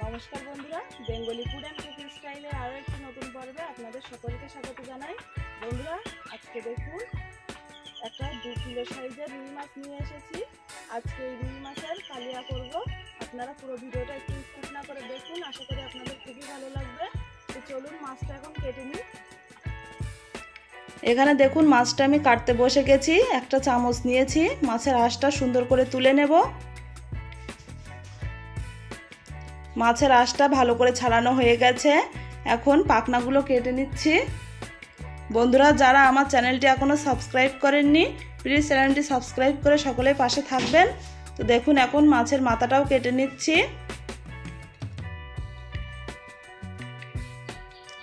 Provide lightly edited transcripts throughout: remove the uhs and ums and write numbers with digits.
নমস্কার বন্ধুরা, Bengali food and cooking স্টাইলে আরও একটি নতুন পর্বে আপনাদের সকলকে স্বাগত জানাই। বন্ধুরা, আজকে দেখুন একটা 2 কিলো সাইজের রুই মাছ নিয়ে এসেছি। আজকে এই রুই মাছের কালিয়া করব। আপনারা পুরো ভিডিওটা একটু স্কিপ না করে দেখুন, আশা করি আপনাদের খুবই ভালো লাগবে। তো চলুন মাছটা এখন কেটে নিই। এখানে দেখুন মাছটা আমি কাটতে বসে গেছি। একটা চামচ নিয়েছি, মাছের আঁশটা সুন্দর করে তুলে নেব। মাছের আঁশটা ভালো করে ছাড়ানো হয়ে গেছে। এখন পাখনাগুলো কেটে নিচ্ছি। বন্ধুরা, যারা আমার চ্যানেলটি এখনও সাবস্ক্রাইব করেননি, প্লিজ চ্যানেলটি সাবস্ক্রাইব করে সকলেই পাশে থাকবেন। তো দেখুন এখন মাছের মাথাটাও কেটে নিচ্ছি।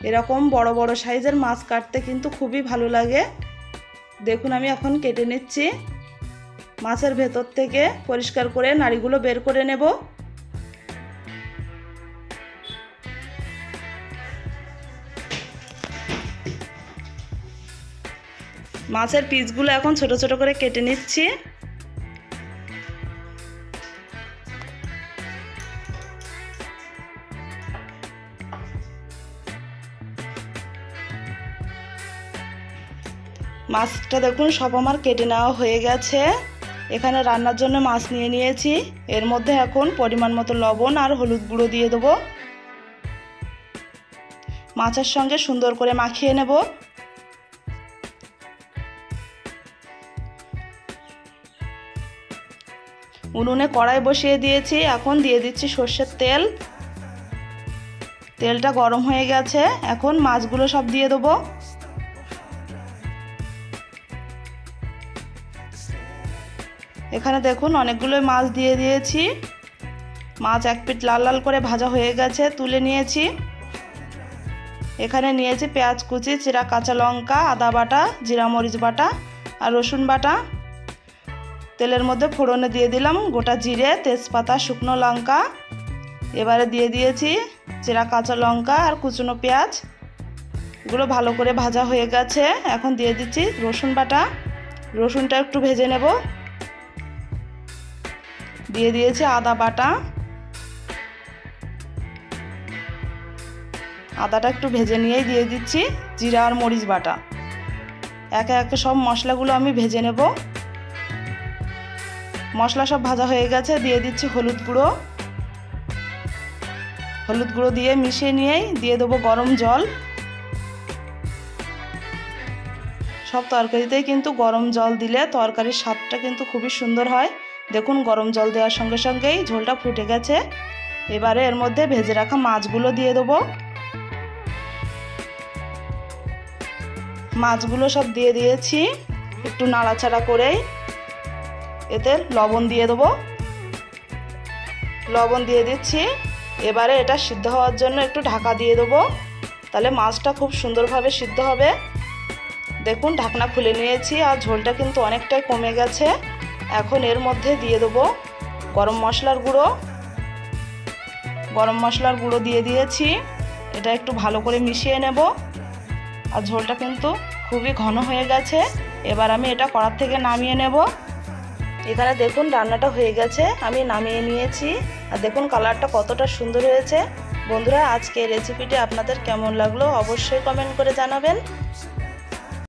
এরকম বড় বড় সাইজের মাছ কাটতে কিন্তু খুবই ভালো লাগে। দেখুন আমি এখন কেটে নিচ্ছি। মাছের ভেতর থেকে পরিষ্কার করে নাড়িগুলো বের করে নেব। মাছের পিসগুলো এখন ছোট ছোট করে কেটে নিচ্ছি। মাছটা দেখুন সব আমার কেটে নেওয়া হয়ে গেছে। এখানে রান্নার জন্য মাছ নিয়ে নিয়েছি। এর মধ্যে এখন পরিমাণ মতো লবণ আর হলুদ গুঁড়ো দিয়ে দেবো। মাছের সঙ্গে সুন্দর করে মাখিয়ে নেব। উনুনে কড়াই বসিয়ে দিয়েছি। এখন দিয়ে দিচ্ছি সর্ষের তেল। তেলটা গরম হয়ে গেছে। এখন মাছগুলো সব দিয়ে দেবো। এখানে দেখুন অনেকগুলো মাছ দিয়ে দিয়েছি। মাছ এক পিঠ লাল লাল করে ভাজা হয়ে গেছে, তুলে নিয়েছি। এখানে নিয়েছি পেঁয়াজ কুচি, চিরা কাঁচা লঙ্কা, আদা বাটা, জিরা মরিচ বাটা আর রসুন বাটা। তেলের মধ্যে ফোড়নে দিয়ে দিলাম গোটা জিরে, তেজপাতা, শুকনো লঙ্কা। এবারে দিয়ে দিয়েছি চিরা কাঁচা লঙ্কা আর কুচনো পেঁয়াজ। এগুলো ভালো করে ভাজা হয়ে গেছে। এখন দিয়ে দিচ্ছি রসুন বাটা। রসুনটা একটু ভেজে নেব। দিয়ে দিয়েছি আদা বাটা। আদাটা একটু ভেজে নিয়েই দিয়ে দিচ্ছি জিরা আর মরিচ বাটা। একে একে সব মশলাগুলো আমি ভেজে নেব। মশলা সব ভাজা হয়ে গেছে। দিয়ে দিচ্ছি হলুদ গুঁড়ো। হলুদ গুঁড়ো দিয়ে মিশিয়ে নিয়েই দিয়ে দেবো গরম জল। সব তরকারিতেই কিন্তু গরম জল দিলে তরকারির স্বাদটা কিন্তু খুবই সুন্দর হয়। দেখুন গরম জল দেওয়ার সঙ্গে সঙ্গেই ঝোলটা ফুটে গেছে। এবারে এর মধ্যে ভেজে রাখা মাছগুলো দিয়ে দেবো। মাছগুলো সব দিয়ে দিয়েছি। একটু নাড়াচাড়া করেই এতে লবণ দিয়ে দেবো। লবণ দিয়ে দিচ্ছি। এবারে এটা সিদ্ধ হওয়ার জন্য একটু ঢাকা দিয়ে দেবো, তাহলে মাছটা খুব সুন্দরভাবে সিদ্ধ হবে। দেখুন ঢাকনা খুলে নিয়েছি আর ঝোলটা কিন্তু অনেকটাই কমে গেছে। এখন এর মধ্যে দিয়ে দেবো গরম মশলার গুঁড়ো। গরম মশলার গুঁড়ো দিয়ে দিয়েছি। এটা একটু ভালো করে মিশিয়ে নেব। আর ঝোলটা কিন্তু খুবই ঘন হয়ে গেছে। এবার আমি এটা কড়ার থেকে নামিয়ে নেব। এখানে দেখুন রান্নাটা হয়ে গেছে, আমি নামিয়ে নিয়েছি। আর দেখুন কালারটা কতটা সুন্দর হয়েছে। বন্ধুরা, আজকে রেসিপিটি আপনাদের কেমন লাগলো অবশ্যই কমেন্ট করে জানাবেন।